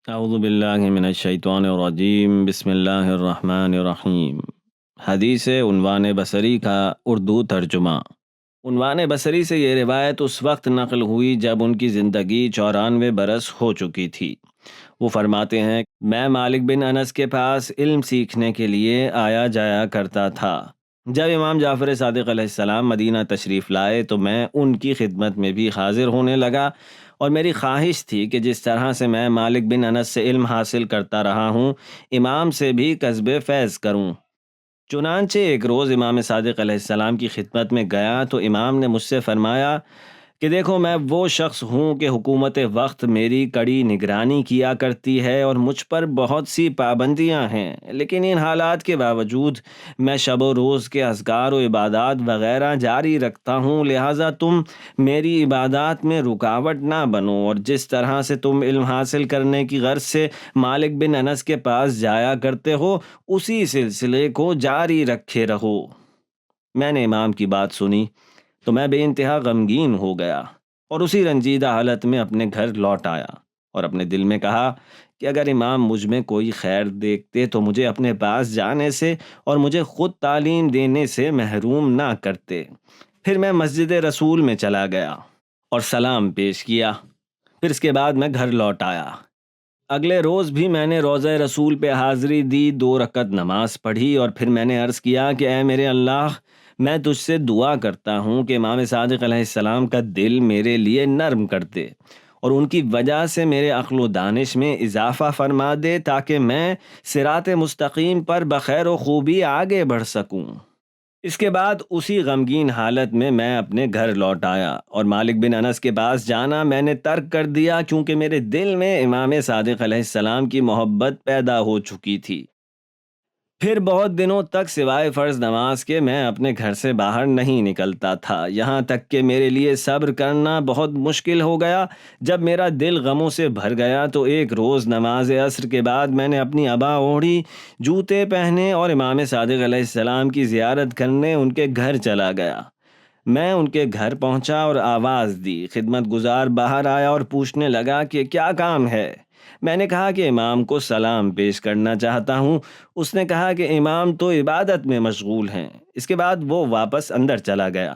اعوذ باللہ من الشیطان الرجیم، بسم اللہ الرحمن الرحیم۔ حدیث عنوان بصری کا اردو ترجمہ۔ عنوان بصری سے یہ روایت اس وقت نقل ہوئی جب ان کی زندگی 94 برس ہو چکی تھی۔ وہ فرماتے ہیں، میں مالک بن انس کے پاس علم سیکھنے کے لیے آیا جایا کرتا تھا۔ جب امام جعفر صادق علیہ السلام مدینہ تشریف لائے تو میں ان کی خدمت میں بھی حاضر ہونے لگا، اور میری خواہش تھی کہ جس طرح سے میں مالک بن انس سے علم حاصل کرتا رہا ہوں، امام سے بھی کسب فیض کروں۔ چنانچہ ایک روز امام صادق علیہ السلام کی خدمت میں گیا تو امام نے مجھ سے فرمایا کہ دیکھو، میں وہ شخص ہوں کہ حکومت وقت میری کڑی نگرانی کیا کرتی ہے اور مجھ پر بہت سی پابندیاں ہیں، لیکن ان حالات کے باوجود میں شب و روز کے اذکار و عبادات وغیرہ جاری رکھتا ہوں، لہٰذا تم میری عبادات میں رکاوٹ نہ بنو، اور جس طرح سے تم علم حاصل کرنے کی غرض سے مالک بن انس کے پاس جایا کرتے ہو، اسی سلسلے کو جاری رکھے رہو۔ میں نے امام کی بات سنی تو میں بے انتہا غمگین ہو گیا، اور اسی رنجیدہ حالت میں اپنے گھر لوٹ آیا، اور اپنے دل میں کہا کہ اگر امام مجھ میں کوئی خیر دیکھتے تو مجھے اپنے پاس جانے سے اور مجھے خود تعلیم دینے سے محروم نہ کرتے۔ پھر میں مسجد رسول میں چلا گیا اور سلام پیش کیا، پھر اس کے بعد میں گھر لوٹ آیا۔ اگلے روز بھی میں نے روضہ رسول پہ حاضری دی، 2 رکعت نماز پڑھی، اور پھر میں نے عرض کیا کہ اے میرے اللہ، میں تجھ سے دعا کرتا ہوں کہ امام صادق علیہ السلام کا دل میرے لیے نرم کر دے، اور ان کی وجہ سے میرے عقل و دانش میں اضافہ فرما دے، تاکہ میں صراط مستقیم پر بخیر و خوبی آگے بڑھ سکوں۔ اس کے بعد اسی غمگین حالت میں اپنے گھر لوٹ آیا، اور مالک بن انس کے پاس جانا میں نے ترک کر دیا، کیونکہ میرے دل میں امام صادق علیہ السلام کی محبت پیدا ہو چکی تھی۔ پھر بہت دنوں تک سوائے فرض نماز کے میں اپنے گھر سے باہر نہیں نکلتا تھا، یہاں تک کہ میرے لیے صبر کرنا بہت مشکل ہو گیا۔ جب میرا دل غموں سے بھر گیا تو ایک روز نماز عصر کے بعد میں نے اپنی عبا اوڑھی، جوتے پہنے، اور امام صادق علیہ السلام کی زیارت کرنے ان کے گھر چلا گیا۔ میں ان کے گھر پہنچا اور آواز دی، خدمت گزار باہر آیا اور پوچھنے لگا کہ کیا کام ہے؟ میں نے کہا کہ امام کو سلام پیش کرنا چاہتا ہوں۔ اس نے کہا کہ امام تو عبادت میں مشغول ہیں۔ اس کے بعد وہ واپس اندر چلا گیا۔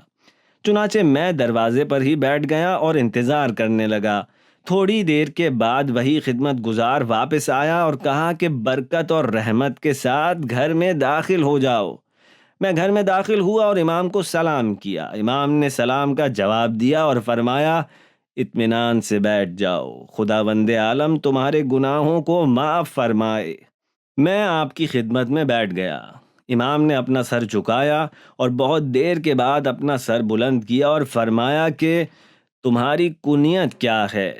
چنانچہ میں دروازے پر ہی بیٹھ گیا اور انتظار کرنے لگا۔ تھوڑی دیر کے بعد وہی خدمت گزار واپس آیا اور کہا کہ برکت اور رحمت کے ساتھ گھر میں داخل ہو جاؤ۔ میں گھر میں داخل ہوا اور امام کو سلام کیا۔ امام نے سلام کا جواب دیا اور فرمایا، اطمینان سے بیٹھ جاؤ، خداوند عالم تمہارے گناہوں کو معاف فرمائے۔ میں آپ کی خدمت میں بیٹھ گیا۔ امام نے اپنا سر جھکایا اور بہت دیر کے بعد اپنا سر بلند کیا اور فرمایا کہ تمہاری کنیت کیا ہے؟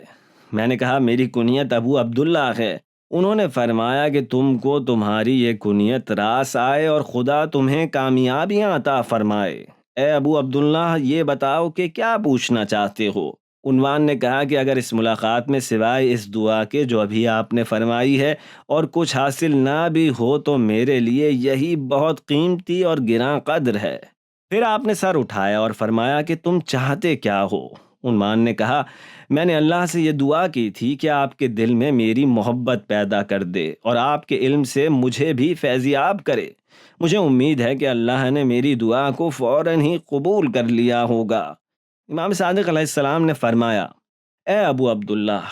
میں نے کہا میری کنیت ابو عبداللہ ہے۔ انہوں نے فرمایا کہ تم کو تمہاری یہ کنیت راس آئے اور خدا تمہیں کامیابیاں عطا فرمائے۔ اے ابو عبداللہ، یہ بتاؤ کہ کیا پوچھنا چاہتے ہو؟ عنوان نے کہا کہ اگر اس ملاقات میں سوائے اس دعا کے جو ابھی آپ نے فرمائی ہے اور کچھ حاصل نہ بھی ہو تو میرے لیے یہی بہت قیمتی اور گراں قدر ہے۔ پھر آپ نے سر اٹھایا اور فرمایا کہ تم چاہتے کیا ہو؟ عنوان نے کہا، میں نے اللہ سے یہ دعا کی تھی کہ آپ کے دل میں میری محبت پیدا کر دے اور آپ کے علم سے مجھے بھی فیضیاب کرے۔ مجھے امید ہے کہ اللہ نے میری دعا کو فوراً ہی قبول کر لیا ہوگا۔ امام صادق علیہ السلام نے فرمایا، اے ابو عبداللہ،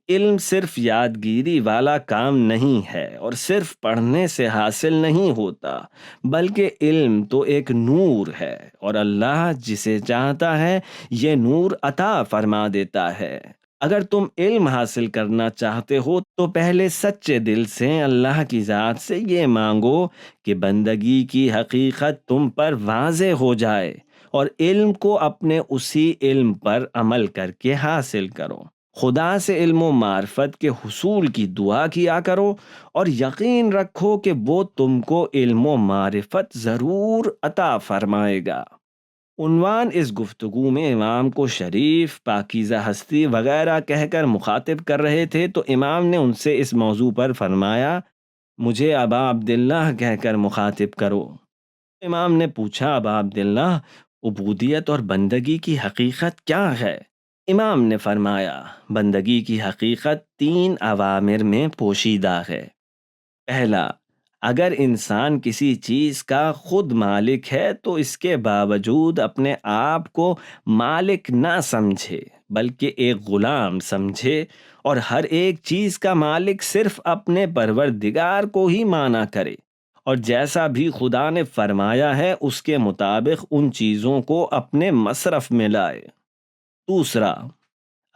علم صرف یادگیری والا کام نہیں ہے اور صرف پڑھنے سے حاصل نہیں ہوتا، بلکہ علم تو ایک نور ہے، اور اللہ جسے چاہتا ہے یہ نور عطا فرما دیتا ہے۔ اگر تم علم حاصل کرنا چاہتے ہو تو پہلے سچے دل سے اللہ کی ذات سے یہ مانگو کہ بندگی کی حقیقت تم پر واضح ہو جائے، اور علم کو اپنے اسی علم پر عمل کر کے حاصل کرو۔ خدا سے علم و معرفت کے حصول کی دعا کیا کرو، اور یقین رکھو کہ وہ تم کو علم و معرفت ضرور عطا فرمائے گا۔ عنوان اس گفتگو میں امام کو شریف، پاکیزہ ہستی وغیرہ کہہ کر مخاطب کر رہے تھے، تو امام نے ان سے اس موضوع پر فرمایا، مجھے ابا عبداللہ کہہ کر مخاطب کرو۔ امام نے پوچھا، ابا عبداللہ، عبودیت اور بندگی کی حقیقت کیا ہے؟ امام نے فرمایا بندگی کی حقیقت 3 عوامر میں پوشیدہ ہے۔ پہلا، اگر انسان کسی چیز کا خود مالک ہے تو اس کے باوجود اپنے آپ کو مالک نہ سمجھے بلکہ ایک غلام سمجھے، اور ہر ایک چیز کا مالک صرف اپنے پروردگار کو ہی مانا کرے، اور جیسا بھی خدا نے فرمایا ہے اس کے مطابق ان چیزوں کو اپنے مصرف میں لائے۔ دوسرا،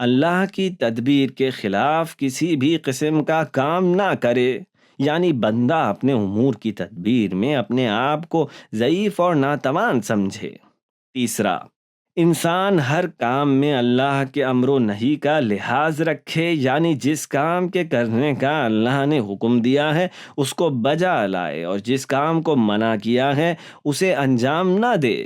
اللہ کی تدبیر کے خلاف کسی بھی قسم کا کام نہ کرے، یعنی بندہ اپنے امور کی تدبیر میں اپنے آپ کو ضعیف اور ناتوان سمجھے۔ تیسرا، انسان ہر کام میں اللہ کے امر و نہی کا لحاظ رکھے، یعنی جس کام کے کرنے کا اللہ نے حکم دیا ہے اس کو بجا لائے، اور جس کام کو منع کیا ہے اسے انجام نہ دے۔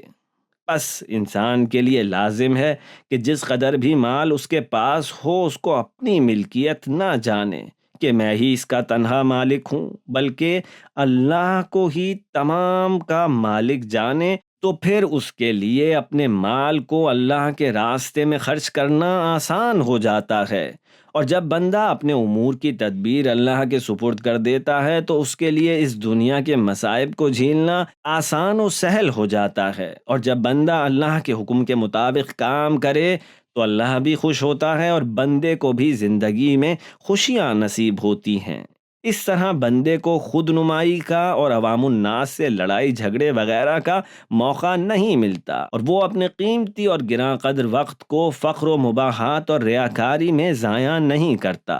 بس انسان کے لیے لازم ہے کہ جس قدر بھی مال اس کے پاس ہو اس کو اپنی ملکیت نہ جانے کہ میں ہی اس کا تنہا مالک ہوں، بلکہ اللہ کو ہی تمام کا مالک جانے، تو پھر اس کے لیے اپنے مال کو اللہ کے راستے میں خرچ کرنا آسان ہو جاتا ہے۔ اور جب بندہ اپنے امور کی تدبیر اللہ کے سپرد کر دیتا ہے تو اس کے لیے اس دنیا کے مصائب کو جھیلنا آسان و سہل ہو جاتا ہے، اور جب بندہ اللہ کے حکم کے مطابق کام کرے تو اللہ بھی خوش ہوتا ہے اور بندے کو بھی زندگی میں خوشیاں نصیب ہوتی ہیں۔ اس طرح بندے کو خود نمائی کا اور عوام الناس سے لڑائی جھگڑے وغیرہ کا موقع نہیں ملتا، اور وہ اپنے قیمتی اور گراں قدر وقت کو فخر و مباحات اور ریاکاری میں ضائع نہیں کرتا۔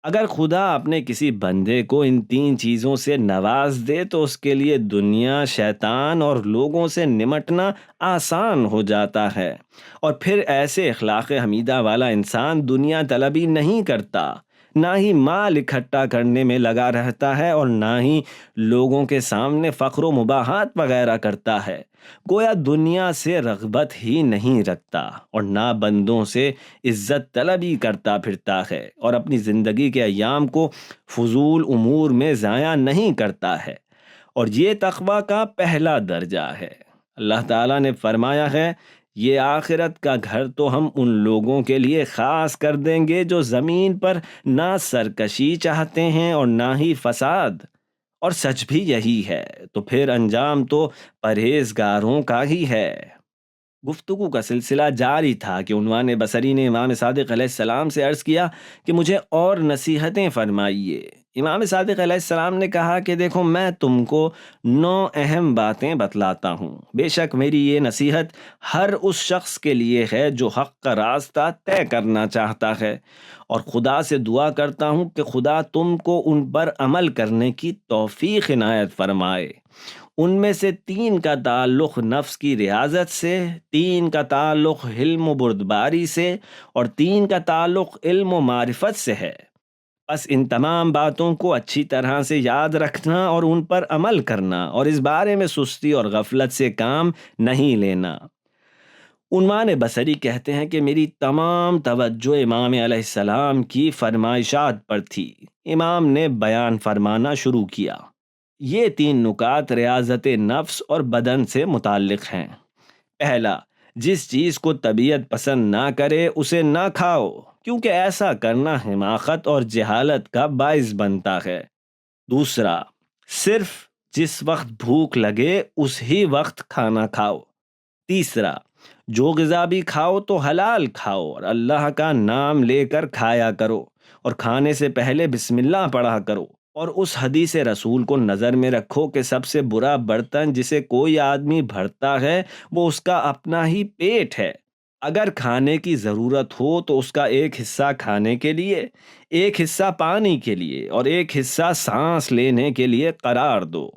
اگر خدا اپنے کسی بندے کو ان 3 چیزوں سے نواز دے تو اس کے لیے دنیا، شیطان اور لوگوں سے نمٹنا آسان ہو جاتا ہے، اور پھر ایسے اخلاق حمیدہ والا انسان دنیا طلبی نہیں کرتا، نہ ہی مال اکٹھا کرنے میں لگا رہتا ہے، اور نہ ہی لوگوں کے سامنے فخر و مباحات وغیرہ کرتا ہے۔ گویا دنیا سے رغبت ہی نہیں رکھتا، اور نہ بندوں سے عزت طلبی کرتا پھرتا ہے، اور اپنی زندگی کے ایام کو فضول امور میں ضائع نہیں کرتا ہے، اور یہ تقویٰ کا پہلا درجہ ہے۔ اللہ تعالیٰ نے فرمایا ہے یہ آخرت کا گھر تو ہم ان لوگوں کے لیے خاص کر دیں گے جو زمین پر نہ سرکشی چاہتے ہیں اور نہ ہی فساد، اور سچ بھی یہی ہے، تو پھر انجام تو پرہیزگاروں کا ہی ہے۔ گفتگو کا سلسلہ جاری تھا کہ عنوان بصری نے امام صادق علیہ السلام سے عرض کیا کہ مجھے اور نصیحتیں فرمائیے۔ امام صادق علیہ السلام نے کہا کہ دیکھو میں تم کو 9 اہم باتیں بتلاتا ہوں، بے شک میری یہ نصیحت ہر اس شخص کے لیے ہے جو حق کا راستہ طے کرنا چاہتا ہے، اور خدا سے دعا کرتا ہوں کہ خدا تم کو ان پر عمل کرنے کی توفیق عنایت فرمائے۔ ان میں سے 3 کا تعلق نفس کی ریاضت سے، 3 کا تعلق حلم و بردباری سے، اور 3 کا تعلق علم و معرفت سے ہے۔ بس ان تمام باتوں کو اچھی طرح سے یاد رکھنا اور ان پر عمل کرنا، اور اس بارے میں سستی اور غفلت سے کام نہیں لینا۔ عنوان بصری کہتے ہیں کہ میری تمام توجہ امام علیہ السلام کی فرمائشات پر تھی۔ امام نے بیان فرمانا شروع کیا۔ یہ 3 نکات ریاضت نفس اور بدن سے متعلق ہیں۔ پہلا، جس چیز کو طبیعت پسند نہ کرے اسے نہ کھاؤ، کیونکہ ایسا کرنا حماقت اور جہالت کا باعث بنتا ہے۔ دوسرا، صرف جس وقت بھوک لگے اس ہی وقت کھانا کھاؤ۔ تیسرا، جو غذا بھی کھاؤ تو حلال کھاؤ اور اللہ کا نام لے کر کھایا کرو، اور کھانے سے پہلے بسم اللہ پڑھا کرو، اور اس حدیث رسول کو نظر میں رکھو کہ سب سے برا برتن جسے کوئی آدمی بھرتا ہے وہ اس کا اپنا ہی پیٹ ہے۔ اگر کھانے کی ضرورت ہو تو اس کا ایک حصہ کھانے کے لیے، ایک حصہ پانی کے لیے، اور ایک حصہ سانس لینے کے لیے قرار دو۔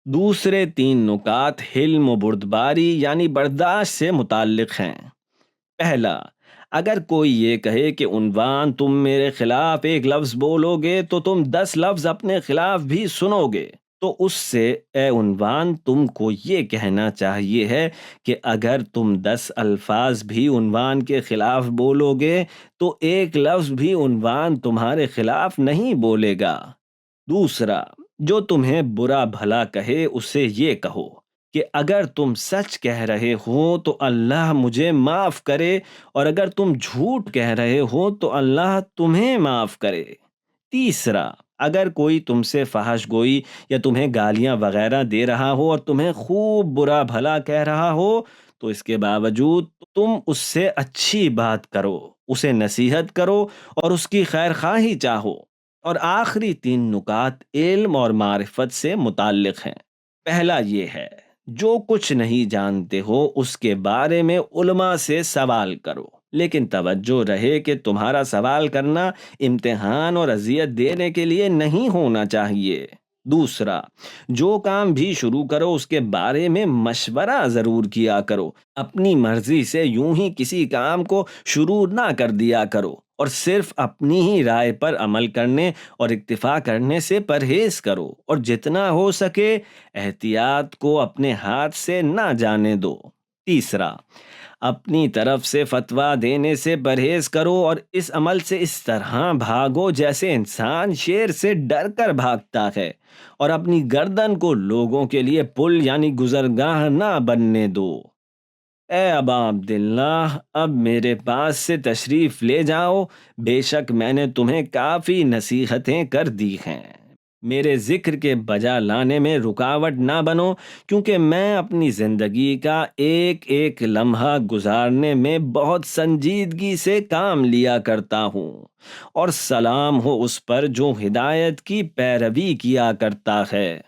دوسرے 3 نکات حلم و بردباری یعنی برداشت سے متعلق ہیں۔ پہلا، اگر کوئی یہ کہے کہ عنوان تم میرے خلاف ایک لفظ بولو گے تو تم 10 لفظ اپنے خلاف بھی سنو گے، تو اس سے اے عنوان تم کو یہ کہنا چاہیے ہے کہ اگر تم 10 الفاظ بھی عنوان کے خلاف بولو گے تو ایک لفظ بھی عنوان تمہارے خلاف نہیں بولے گا۔ دوسرا، جو تمہیں برا بھلا کہے اسے یہ کہو کہ اگر تم سچ کہہ رہے ہو تو اللہ مجھے معاف کرے، اور اگر تم جھوٹ کہہ رہے ہو تو اللہ تمہیں معاف کرے۔ تیسرا، اگر کوئی تم سے فحش گوئی یا تمہیں گالیاں وغیرہ دے رہا ہو اور تمہیں خوب برا بھلا کہہ رہا ہو تو اس کے باوجود تم اس سے اچھی بات کرو، اسے نصیحت کرو اور اس کی خیر خواہی چاہو۔ اور آخری تین نکات علم اور معرفت سے متعلق ہیں۔ پہلا یہ ہے، جو کچھ نہیں جانتے ہو اس کے بارے میں علماء سے سوال کرو، لیکن توجہ رہے کہ تمہارا سوال کرنا امتحان اور اذیت دینے کے لیے نہیں ہونا چاہیے۔ دوسرا، جو کام بھی شروع کرو اس کے بارے میں مشورہ ضرور کیا کرو، اپنی مرضی سے یوں ہی کسی کام کو شروع نہ کر دیا کرو، اور صرف اپنی ہی رائے پر عمل کرنے اور اکتفا کرنے سے پرہیز کرو، اور جتنا ہو سکے احتیاط کو اپنے ہاتھ سے نہ جانے دو۔ تیسرا، اپنی طرف سے فتویٰ دینے سے پرہیز کرو اور اس عمل سے اس طرح بھاگو جیسے انسان شیر سے ڈر کر بھاگتا ہے، اور اپنی گردن کو لوگوں کے لیے پل یعنی گزرگاہ نہ بننے دو۔ اے ابا عبداللہ، اب میرے پاس سے تشریف لے جاؤ، بے شک میں نے تمہیں کافی نصیحتیں کر دی ہیں۔ میرے ذکر کے بجا لانے میں رکاوٹ نہ بنو، کیونکہ میں اپنی زندگی کا ایک ایک لمحہ گزارنے میں بہت سنجیدگی سے کام لیا کرتا ہوں، اور سلام ہو اس پر جو ہدایت کی پیروی کیا کرتا ہے۔